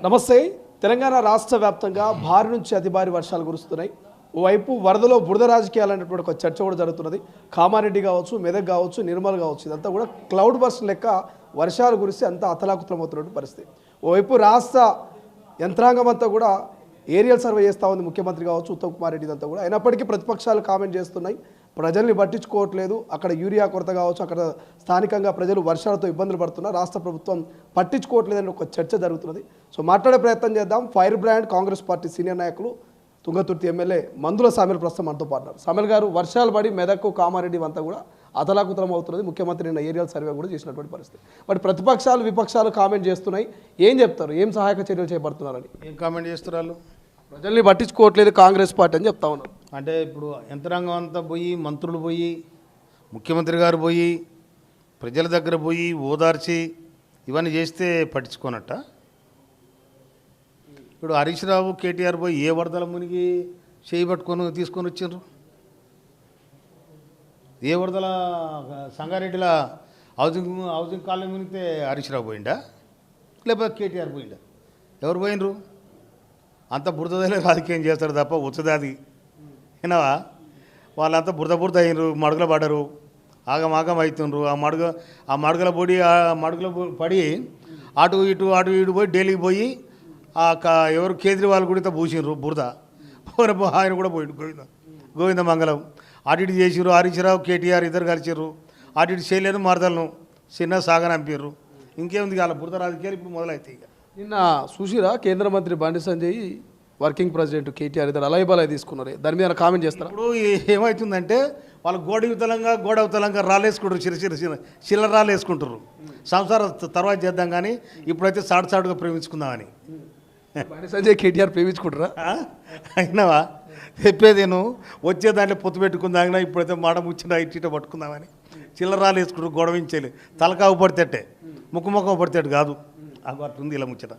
నమస్తే. తెలంగాణ రాష్ట్ర వ్యాప్తంగా భారీ నుంచి అతి భారీ వర్షాలు కురుస్తున్నాయి. ఓవైపు వరదలో బురద రాజకీయాలు అనేటువంటి ఒక చర్చ కూడా జరుగుతున్నది. కామారెడ్డి కావచ్చు, మెదక్ కావచ్చు, నిర్మల్ కావచ్చు, ఇదంతా కూడా క్లౌడ్ బర్స్ట్ లెక్క వర్షాలు కురిసి అంతా అతలాకుతలమవుతున్నటువంటి పరిస్థితి. ఓవైపు రాష్ట్ర యంత్రాంగం అంతా కూడా ఏరియల్ సర్వే చేస్తూ ఉంది. ముఖ్యమంత్రి కావచ్చు, ఉత్తమ్ కుమార్ రెడ్డి ఇదంతా కూడా. అయినప్పటికీ ప్రతిపక్షాలు కామెంట్ చేస్తున్నాయి, ప్రజల్ని పట్టించుకోవట్లేదు, అక్కడ యూరియా కొరత కావచ్చు, అక్కడ స్థానికంగా ప్రజలు వర్షాలతో ఇబ్బందులు పడుతున్నారు, రాష్ట్ర ప్రభుత్వం పట్టించుకోవట్లేదని ఒక చర్చ జరుగుతున్నది. సో మాట్లాడే ప్రయత్నం చేద్దాం. Fire brand Congress party senior నాయకులు తుంగతుర్తి ఎమ్మెల్యే మందుల సామెల్ ప్రస్తుతం మనతో పాటున్నారు. సామెల్ గారు, వర్షాలు పడి మెదక్, కామారెడ్డి అంతా కూడా అతలాకుతలం అవుతున్నది. ముఖ్యమంత్రి నిన్న ఏరియల్ సర్వే కూడా చేసినటువంటి పరిస్థితి. బట్ ప్రతిపక్షాలు విపక్షాలు కామెంట్ చేస్తున్నాయి. ఏం చెప్తారు? ఏం సహాయక చర్యలు చేపడుతున్నారని ఏం కామెంట్ చేస్తున్నారు? ప్రజల్ని పట్టించుకోవట్లేదు కాంగ్రెస్ పార్టీ అని చెప్తా ఉన్నారు. అంటే ఇప్పుడు యంత్రాంగం అంతా పోయి, మంత్రులు పోయి, ముఖ్యమంత్రి గారు పోయి, ప్రజల దగ్గర పోయి ఓదార్చి ఇవన్నీ చేస్తే పట్టించుకోనట్ట. ఇప్పుడు హరీష్ రావు, కేటీఆర్ పోయి ఏ వరదల మునిగి చేయి పట్టుకొని తీసుకొని వచ్చిండ్రు? ఏ వరదల సంగారెడ్డిలో హౌసింగ్ కాలనీ మునిగితే హరీష్ రావు పోయిండా, లేకపోతే కేటీఆర్ పోయిండా? ఎవరు పోయినరు? అంత బురదలే రాజకీయం చేస్తారు తప్ప ఉచ్చదాది వినవా? వాళ్ళంతా బురద అయినరు, మడుగులో పడరు, ఆగం అవుతుండ్రు. ఆ మడుగుల పడి అటు ఇటు పోయి ఢిల్లీకి పోయి ఎవరు కేజ్రీవాల్ కూడా పూసిండ్రు బురద. ఆయన కూడా పోయిండు గోవింద మంగళం. అటు ఇటు చేసిర్రు. హరీష్ రావు, కేటీఆర్ ఇద్దరు కలిసిర్రు. అటు ఇటు చేయలేను, మరదలను చిన్న సాగనంపారు. ఇంకేముంది వాళ్ళ బురద రాజకీయాలు ఇప్పుడు మొదలవుతాయి. ఇక నిన్న సుశీరా కేంద్ర మంత్రి బండి సంజయ్, వర్కింగ్ ప్రెసిడెంట్ కేటీఆర్ ఇద్దరు అలైబలై తీసుకున్నారు. దాని మీద కామెంట్ చేస్తారు. ఇప్పుడు ఏమవుతుందంటే వాళ్ళు గోడ అవతలంగా రాలేసుకుంటారు, చిల్లర రాలేసుకుంటారు. సంసారం తర్వాత చేద్దాం కానీ ఇప్పుడైతే సాటుగా ప్రేమించుకుందామని. బండి సంజయ్ కేటీఆర్ ప్రేమించుకుంటారా? అయినావా? చెప్పేదేను వచ్చే దాంట్లో పొత్తు పెట్టుకుందాం, ఇప్పుడైతే మాట ముచ్చిన ఇట్ట పట్టుకుందామని చిల్లర రాలేసుకుంటారు. గొడవించేది తలకావు పడితేటే, ముఖం పడితేట కాదు. అట్లుంది ఇలా ముచ్చట.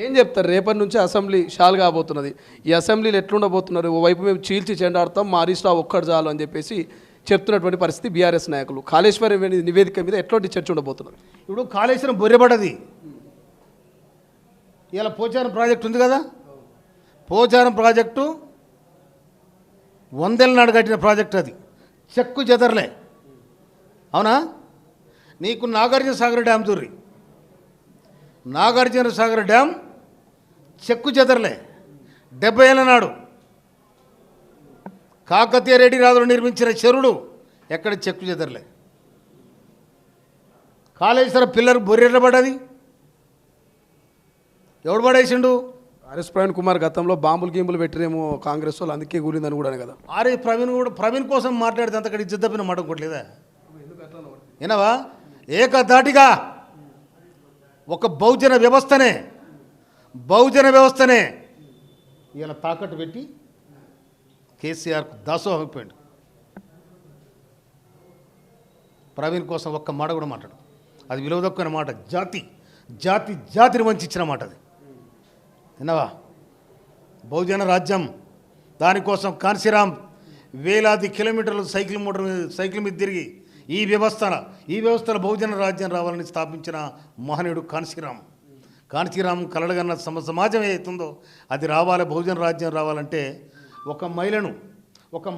ఏం చెప్తారు? రేపటి నుంచి అసెంబ్లీ షాల్ కాబోతున్నది. ఈ అసెంబ్లీలు ఎట్లుండబోతున్నారు? ఓవైపు మేము చీల్చి చెండాడతాం, మా హరీష్ రావు ఒక్కడు చాలు అని చెప్పేసి చెప్తున్నటువంటి పరిస్థితి బీఆర్ఎస్ నాయకులు. కాళేశ్వరం నివేదిక మీద ఎట్లాంటి చర్చ ఉండబోతున్నారు? ఇప్పుడు కాళేశ్వరం బొర్రెపడ్డది. ఇలా పోచారం ప్రాజెక్టు ఉంది కదా, పోచారం ప్రాజెక్టు 100 ఏళ్ళ నాడు కట్టిన ప్రాజెక్టు. అది చెక్కు చెదరలే. అవునా? నీకు నాగార్జున సాగర్ డ్యామ్ చూర్రి, నాగార్జున సాగర్ డ్యామ్ చెక్కు చెదరలే. 70 ఏళ్ళ నాడు కాకతీయ రెడ్డి రాజులు నిర్మించిన చెరువులు ఎక్కడ చెక్కు చెదరలే. కాళేశ్వరం పిల్లర్ బొర్రెపడ్డది. ఎవడు పడేసిండు? ఆర్ఎస్ ప్రవీణ్ కుమార్ గతంలో బాంబులు గీంబులు పెట్టిరేమో కాంగ్రెస్ వాళ్ళు, అందుకే కూలిందని కూడా కదా. ప్రవీణ్ కోసం మాట్లాడితే అంతక్కడ ఇజ్జత్ తప్పిన మాట కొట్టలేదా? వినవా? ఏకధాటిగా ఒక బహుజన వ్యవస్థనే ఇలా తాకట్టు పెట్టి కేసీఆర్కు దాసోహం అయిపోయాడు. ప్రవీణ్ కోసం ఒక్క మాట కూడా మాట్లాడు. అది విలువ తక్కువ మాట. జాతిని వంచిన మాట అది. విన్నావా? బహుజన రాజ్యం, దానికోసం కాన్సీరామ్ వేలాది కిలోమీటర్లు సైకిల్ మీద తిరిగి ఈ వ్యవస్థలో బహుజన రాజ్యం రావాలని స్థాపించిన మహనీయుడు కాన్సీరామ్ కలలుగన్న సమాజం ఏతుందో అది రావాలి. బహుజన రాజ్యం రావాలంటే ఒక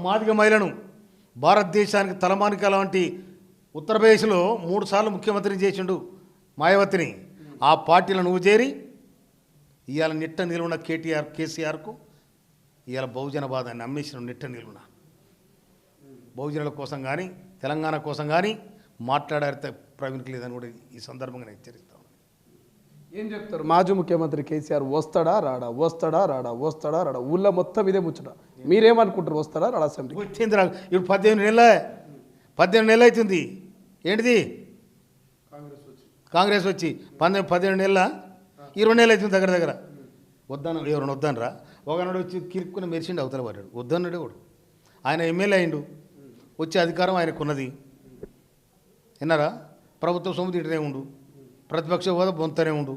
మాదిగ మహిళను భారతదేశానికి తలమానిక లాంటి ఉత్తరప్రదేశ్లో 3 సార్లు ముఖ్యమంత్రిని చేసిండు మాయావతిని. ఆ పార్టీలో నువ్వు చేరి ఇవాళ నిట్ట నిలువున కేసీఆర్కు ఇవాళ బహుజన బాధాన్ని అమ్మేసిన నిట్ట నిలువున బహుజనుల కోసం కానీ తెలంగాణ కోసం కానీ మాట్లాడారితే ప్రవీణ్కి లేదని కూడా ఈ సందర్భంగా నేను హెచ్చరిస్తాను. ఏం చెప్తారు? మాజీ ముఖ్యమంత్రి కేసీఆర్ వస్తాడా రాడా? ఊళ్ళో మొత్తం ఇదే ముచ్చట. మీరేమనుకుంటారు? వస్తాడా రాడా అసెంబ్లీ? ఇప్పుడు 18 నెలలు అవుతుంది. ఏంటిది? కాంగ్రెస్ వచ్చి 17 నెలల 20 నెలలు అవుతుంది దగ్గర. ఎవరైనా వద్దనరా? ఒకనాడు వచ్చి కిరుక్కుని మెరిసిండు, అవతల పడ్డాడు. వద్దన్నాడు కూడా. ఆయన ఎమ్మెల్యే అయిండు, వచ్చే అధికారం ఆయనకున్నది. విన్నారా? ప్రభుత్వ సొమ్ము ఇటనే ఉండు, ప్రతిపక్ష హోదా బొంతనే ఉండు,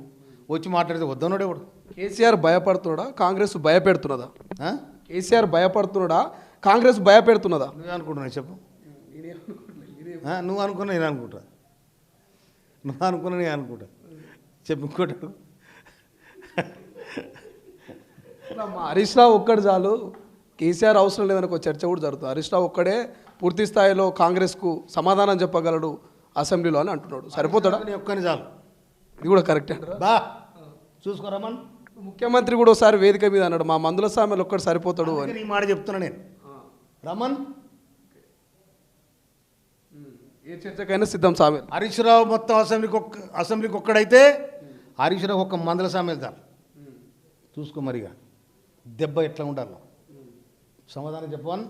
వచ్చి మాట్లాడితే వద్దన్నాడు ఎవడు. కేసీఆర్ భయపడుతున్నాడా? కాంగ్రెస్ భయపెడుతున్నదా? కేసీఆర్ భయపడుతున్నాడా? కాంగ్రెస్ భయపెడుతున్నదా? నువ్వు అనుకుంటున్నా చెప్పు. నువ్వు అనుకున్నా నేను అనుకుంటా చెప్పు. ఇంకోటి మా హరీష్ రావు ఒక్కడు చాలు, కేసీఆర్ అవసరం లేదని ఒక చర్చ కూడా జరుగుతుంది. హరీష్ రావు ఒక్కడే పూర్తి స్థాయిలో కాంగ్రెస్కు సమాధానం చెప్పగలడు అసెంబ్లీలో అని అంటున్నాడు. సరిపోతాడా? ఒక్కని చాలు. ఇది కూడా కరెక్టే అంటారా? బా చూసుకోరమ్మన్. ముఖ్యమంత్రి కూడా ఒకసారి వేదిక మీద అన్నాడు, మా మందుల సామెలు ఒక్కడు సరిపోతాడు అని. ఈ మాట చెప్తున్నా నేను. రమన్ ఏ చర్చకైనా సిద్ధం సామెలు. హరీష్ రావు మొత్తం అసెంబ్లీకి ఒక్కడైతే హరీష్ రావు ఒక్క మందల సామెలు చాలు. చూసుకో మరిగా దెబ్బ ఎట్లా ఉండాలి. సమాధానం చెప్పవన్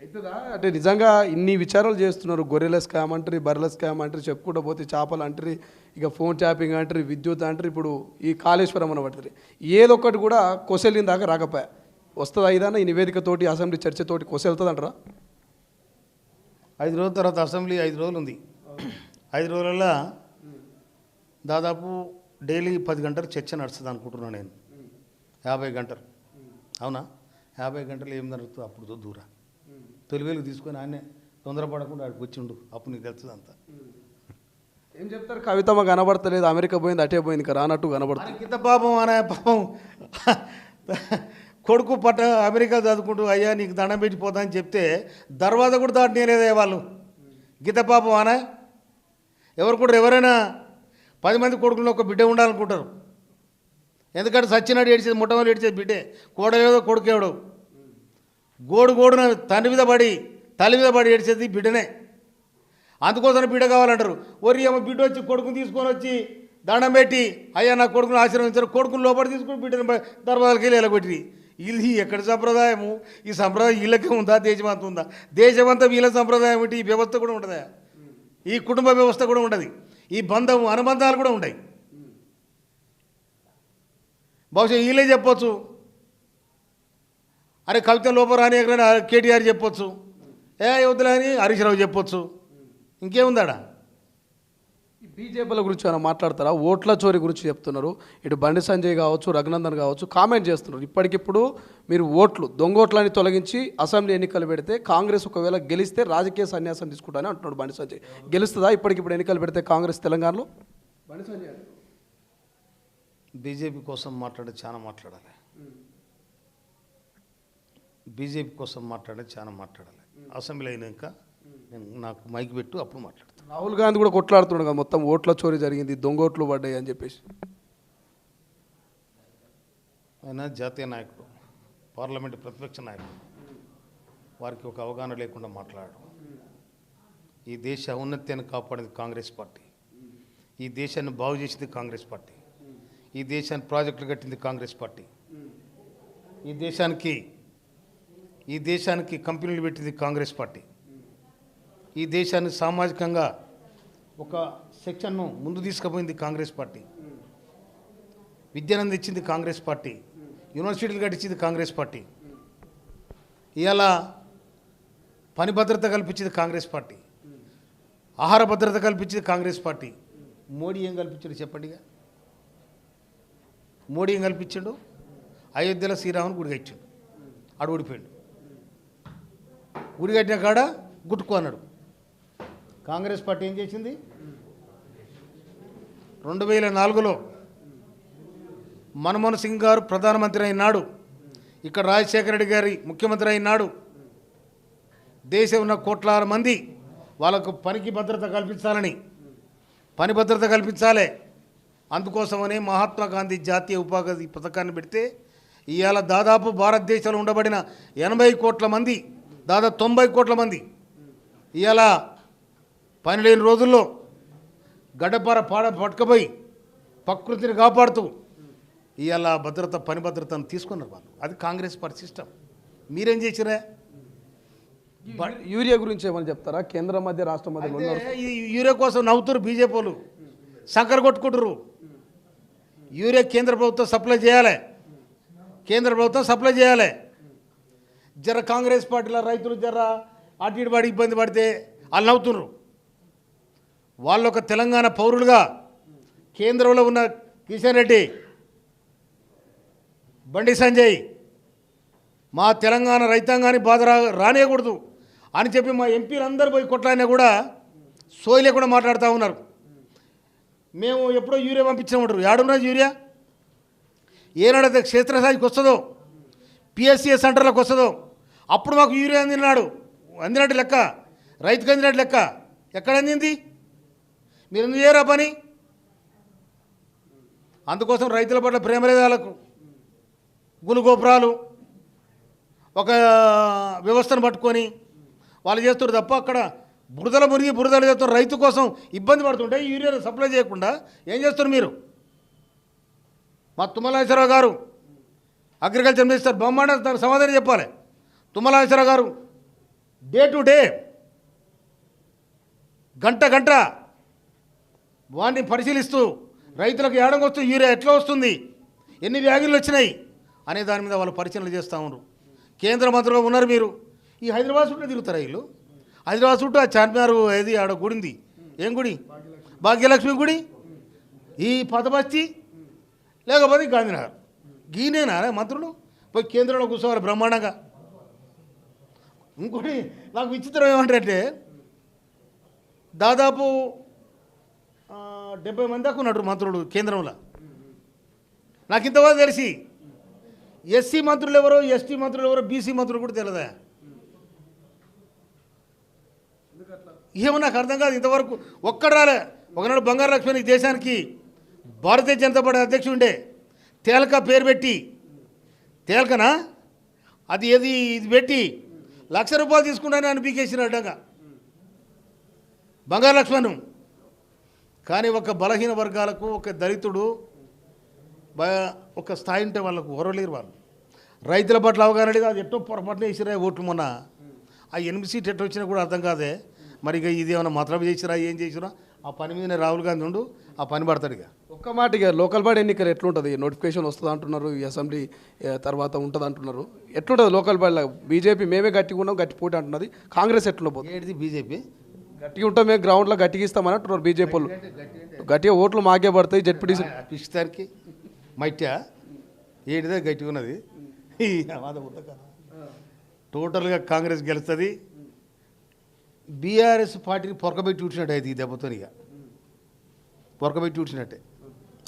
అవుతుందా? అంటే నిజంగా ఇన్ని విచారాలు చేస్తున్నారు. గొర్రెల స్కామ్ అంటారు, బర్రెల స్కామ్ అంటారు, చెప్పుకుంటూ పోతే చేపలు అంటారు, ఇక ఫోన్ ట్యాపింగ్ అంటారు, విద్యుత్ అంటారు, ఇప్పుడు ఈ కాళేశ్వరం అని పడుతుంది. ఏదొక్కటి కూడా కొసెళ్ళిన దాకా రాకపోయా. వస్తుంది ఐదానా ఈ నివేదికతోటి అసెంబ్లీ చర్చతోటి కొసెళ్తుంది అంటారా? 5 రోజుల తర్వాత అసెంబ్లీ 5 రోజులు ఉంది. 5 రోజులలో దాదాపు డైలీ 10 గంటలు చర్చ నడుస్తుంది అనుకుంటున్నాను నేను. 50 గంటలు. అవునా? 50 గంటలు ఏం జరుగుతుంది అప్పుడు దూరా తొలివేలు తీసుకొని ఆయనే తొందరపడకుండా ఆడికి వచ్చిండు. అప్పుడు నీకు తెలుస్తుంది అంతా. ఏం చెప్తారు? కవితమ్మ కనబడతలేదు, అమెరికా పోయింది, అటే పోయింది, ఇంకా రానట్టు కనబడుతుంది. కింద పాపం అనే పాపం కొడుకు అమెరికా చదువుకుంటూ అయ్యా నీకు దండం పెట్టిపోతా అని చెప్తే దర్వాజా కూడా దాటనేలేదే వాళ్ళు. గీత పాపం అనే ఎవరు కూడా ఎవరైనా 10 మంది కొడుకుల్లో ఒక బిడ్డ ఉండాలనుకుంటారు. ఎందుకంటే సచ్చినాడు ఏడ్చేది మొట్టమొదటి ఏడ్చేది బిడ్డే. కోడలేదో కొడుకేవడు గోడున తల్లి మీద పడి ఏడ్చేది బిడ్డనే. అందుకోసం బిడ్డ కావాలంటారు. ఒరి ఏమో బిడ్డ వచ్చి కొడుకుని తీసుకొని వచ్చి దండం పెట్టి అయ్యా నా కొడుకును ఆశీర్వదించారు. కొడుకుని లోపల తీసుకొని బిడ్డను దర్వాజాలకి వెళ్ళి ఎలగొట్టి వీళ్ళు ఎక్కడి సంప్రదాయము? ఈ సంప్రదాయం వీళ్ళకే ఉందా? దేశమంతా ఉందా? దేశమంతా వీళ్ళ సంప్రదాయం ఏంటి? ఈ వ్యవస్థ కూడా ఉండదా? ఈ కుటుంబ వ్యవస్థ కూడా ఉండదు. ఈ బంధం అనుబంధాలు కూడా ఉంటాయి. బహుశా వీళ్ళే చెప్పొచ్చు, అరే కవిత లోపల రాని ఎక్కడైనా కేటీఆర్ చెప్పొచ్చు, వద్దులే అని హరీష్ రావు చెప్పొచ్చు. ఇంకేముందాడా? బీజేపీల గురించి ఏమైనా మాట్లాడతారా? ఓట్ల చోరీ గురించి చెప్తున్నారు. ఇటు బండి సంజయ్ కావచ్చు, రఘునందన్ కావచ్చు కామెంట్ చేస్తున్నారు. ఇప్పటికిప్పుడు మీరు దొంగ ఓట్లని తొలగించి అసెంబ్లీ ఎన్నికలు పెడితే కాంగ్రెస్ ఒకవేళ గెలిస్తే రాజకీయ సన్యాసం తీసుకుంటానని అంటున్నాడు బండి సంజయ్. గెలుస్తుందా ఇప్పటికిప్పుడు ఎన్నికలు పెడితే కాంగ్రెస్ తెలంగాణలో? బండి సంజయ్ బీజేపీ కోసం చాలా మాట్లాడాలి. బీజేపీ కోసం చాలా మాట్లాడాలి. అసెంబ్లీ అయినాక నాకు మైక్ పెట్టు, అప్పుడు మాట్లాడతాను. రాహుల్ గాంధీ కూడా కొట్లాడుతున్నాడు కదా, మొత్తం ఓట్ల చోరీ జరిగింది, దొంగ ఓట్లు పడ్డాయి అని చెప్పేసి. ఆయన జాతీయ నాయకుడు, పార్లమెంటు ప్రతిపక్ష నాయకుడు. వారికి ఒక అవగాహన లేకుండా మాట్లాడడం. ఈ దేశ ఔన్నత్యాన్ని కాపాడేది కాంగ్రెస్ పార్టీ. ఈ దేశాన్ని బాగు చేసింది కాంగ్రెస్ పార్టీ. ఈ దేశాన్ని ప్రాజెక్టులు కట్టింది కాంగ్రెస్ పార్టీ. ఈ దేశానికి కంపెనీలు పెట్టింది కాంగ్రెస్ పార్టీ. ఈ దేశాన్ని సామాజికంగా ఒక సెక్షన్ను ముందు తీసుకుపోయింది కాంగ్రెస్ పార్టీ. విద్యను అందించింది కాంగ్రెస్ పార్టీ. యూనివర్సిటీలు కట్టించింది కాంగ్రెస్ పార్టీ. ఇవాళ పని భద్రత కల్పించింది కాంగ్రెస్ పార్టీ. ఆహార భద్రత కల్పించింది కాంగ్రెస్ పార్టీ. మోడీ ఏం కల్పించాడు చెప్పండిగా? మోడీ ఏం కల్పించాడు? అయోధ్యలో శ్రీరాముని గుడి కట్టించాడు. ఆడు ఊడిపోయాడు. గుడి కట్టిన కాడ గుట్టుకో అన్నాడు. కాంగ్రెస్ పార్టీ ఏం చేసింది? 2004లో మన్మోహన్ సింగ్ గారు ప్రధానమంత్రి అయినాడు. ఇక్కడ రాజశేఖర రెడ్డి గారి ముఖ్యమంత్రి అయినాడు. దేశం ఉన్న కోట్లాది మంది వాళ్ళకు పనికి భద్రత కల్పించాలని, పని భద్రత కల్పించాలి. అందుకోసమనే మహాత్మా గాంధీ జాతీయ ఉపాధి పథకాన్ని పెడితే ఇవాళ దాదాపు భారతదేశంలో ఉండబడిన 80 కోట్ల మంది, దాదాపు 90 కోట్ల మంది ఇవాళ పని లేని రోజుల్లో గడ్డపార పట్టుకపోయి ప్రకృతిని కాపాడుతూ ఇవాళ పని భద్రతను తీసుకున్నారు వాళ్ళు. అది కాంగ్రెస్ పార్టీ సిస్టమ్. మీరేం చేసిరా? యూరియా గురించి ఏమని చెప్తారా? కేంద్రం మధ్య రాష్ట్రం మధ్య ఈ యూరియా కోసం నవ్వుతారు బీజేపీ వాళ్ళు, సంకర కొట్టుకుంటారు. యూరియా కేంద్ర ప్రభుత్వం సప్లై చేయాలి. జర కాంగ్రెస్ పార్టీలో రైతులు జర అటు ఇటు పడి ఇబ్బంది పడితే వాళ్ళు నవ్వుతున్నారు. వాళ్ళు ఒక తెలంగాణ పౌరులుగా కేంద్రంలో ఉన్న కిషన్ రెడ్డి, బండి సంజయ్ మా తెలంగాణ రైతాంగాన్ని బాధ రానియకూడదు అని చెప్పి మా ఎంపీలు అందరూ పోయి కొట్లాడినా కూడా సోయిలే కూడా మాట్లాడుతూ ఉన్నారు. మేము ఎప్పుడో యూరియా పంపించామంటారు. ఏడున్నా యూరియా? ఏనాడైతే క్షేత్రస్థాయికి వస్తుందో, పిఎస్సిఎస్ సెంటర్లకు వస్తుందో అప్పుడు మాకు యూరియా అందినట్టు లెక్క, రైతుకు అందినట్టు లెక్క. ఎక్కడ అందింది? మీరు ఎందుకు చేయరా పని? అందుకోసం రైతుల పట్ల ప్రేమ లేదు వాళ్ళకు. గులుగోపురాలు ఒక వ్యవస్థను పట్టుకొని వాళ్ళు చేస్తారు తప్ప అక్కడ బురదలు చేస్తారు. రైతు కోసం ఇబ్బంది పడుతుంటే యూరియా సప్లై చేయకుండా ఏం చేస్తారు మీరు? మా తుమ్మలాశ్వరరావు గారు అగ్రికల్చర్ మినిస్టర్ బ్రహ్మాండ దానికి సమాధానం చెప్పాలి. తుమ్మలాశ్వరరావు గారు డే టు డే గంట వాడిని పరిశీలిస్తూ రైతులకు ఏడంగా వస్తుంది యూరియా, ఎట్లా వస్తుంది, ఎన్ని వ్యాధులు వచ్చినాయి అనే దాని మీద వాళ్ళు పరిశీలన చేస్తూ ఉన్నారు. కేంద్ర మంత్రులుగా ఉన్నారు మీరు. ఈ హైదరాబాద్ చుట్టూ తిరుగుతారా వీళ్ళు? హైదరాబాద్ చుట్టూ ఆ చార్మినార్ ఏది ఆడ గుడింది, ఏం గుడి? భాగ్యలక్ష్మి గుడి, ఈ పదబస్తీ, లేకపోతే గాంధీనగర్. గీనేనా మంత్రులు పోయి కేంద్రంలో కూర్చోవాలి బ్రహ్మాండంగా. ఇంకోటి నాకు విచిత్రం ఏమంటారంటే దాదాపు 70 మంది దాకా ఉన్నాడు మంత్రులు కేంద్రంలో. నాకు ఇంతవరకు తెలిసి ఎస్సీ మంత్రులు ఎవరో, ఎస్టీ మంత్రులు ఎవరో, బీసీ మంత్రులు కూడా తెలియదా? ఏమో నాకు అర్థం కాదు. ఇంతవరకు ఒక్కడు రాలే. ఒకనాడు బంగారు లక్ష్మణ్ ఈ దేశానికి భారతీయ జనతా పార్టీ అధ్యక్షుడు ఉండే, తేలక పేరు పెట్టి, తేలకనా అది ఏది ఇది పెట్టి ₹1,00,000 తీసుకుంటానని అని పీకేసిన అడ్డంగా బంగారు లక్ష్మణ్. కానీ ఒక బలహీన వర్గాలకు, ఒక దళితుడు ఒక స్థాయి ఉంటే వాళ్ళకు ఓరలేరు. వాళ్ళు రైతుల పట్ల అవగాహన లేదు. అది ఎట్టో పొరపాటున వేసిరా ఓట్లు. మొన్న ఆ 8 సీట్లు ఎట్టు వచ్చినా కూడా అర్థం కాదే. మరి ఇక ఇది ఏమైనా మతలబు చేసిరా, ఏం చేసిరా? ఆ పని మీదనే రాహుల్ గాంధీ ఉండు, ఆ పని పడతాడు. ఇక ఒక్క మాట, ఇక లోకల్ బాడీ ఎన్నికలు ఎట్లుంటుంది? నోటిఫికేషన్ వస్తుంది అంటున్నారు, ఈ అసెంబ్లీ తర్వాత ఉంటుంది అంటున్నారు. ఎట్లుంటుంది లోకల్ బాడీలో? బీజేపీ మేమే గట్టిగా ఉన్నాం, గట్టి పోటీ అంటున్నది. కాంగ్రెస్ ఎట్లుండబోతుంది? ఏంటిది బీజేపీ గట్టిగా ఉంటాం, మేము గ్రౌండ్లో గట్టిగా ఇస్తామని అంటున్నారు బీజేపీ వాళ్ళు. గట్టిగా ఓట్లు మాకే పడతాయి. జడ్పీటీసీ పిస్తారికి మట్యా ఏంటిదే గట్టిగా ఉన్నది. టోటల్గా కాంగ్రెస్ గెలుస్తుంది. బీఆర్ఎస్ పార్టీని పొరకబెట్టి చూసినట్టు అయితే ఈ దెబ్బతో ఇక పొరకబెట్టి చూసినట్టే.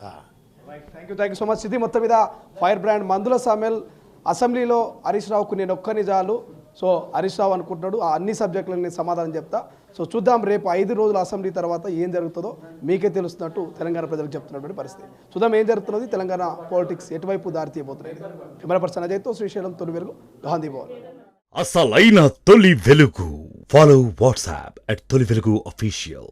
Thank you so much. ఇది మొత్తం మీద ఫైర్ బ్రాండ్ మందుల సమ్మెల్ అసెంబ్లీలో హరీష్ రావుకు నేను ఒక్క నిజాలు. సో హరీష్ రావు అనుకుంటున్నాడు ఆ అన్ని సబ్జెక్టులకు నేను సమాధానం చెప్తా. సో చూద్దాం రేపు 5 రోజుల అసెంబ్లీ తర్వాత ఏం జరుగుతుందో మీకే తెలుస్తున్నట్టు తెలంగాణ ప్రజలకు చెప్తున్నటువంటి పరిస్థితి. చూద్దాం ఏం జరుగుతున్నది, తెలంగాణ పాలిటిక్స్ ఎటువైపు దారి తీయబోతున్నాయి. కెమెరా పర్సన్ అజయ్తో శ్రీశైలం, తొలి వెలుగు, గాంధీ భవన్. అసలైన తొలి వెలుగు. ఫాలో వాట్సాప్ @తొలి వెలుగు official.